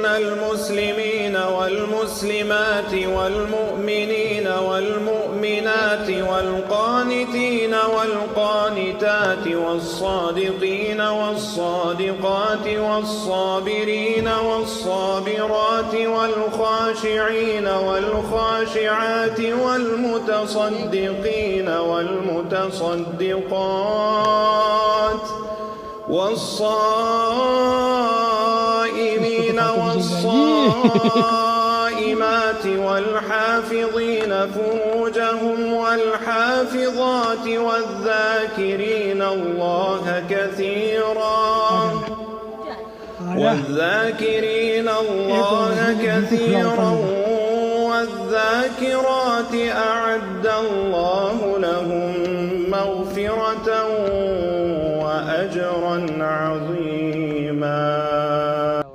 المسلمين والمسلمات والمؤمنين والمؤمنات والقانتين والقانتات والصادقين والصادقات والصابرين والصابرات والخاشعين والخاشعات والمتصدقين والمتصدقات والصائمين والصائمات والحافظين فروجهم والحافظات والذاكرين الله كثيرا والذاكرات أعد الله لهم مغفرة وأجرا عظيما.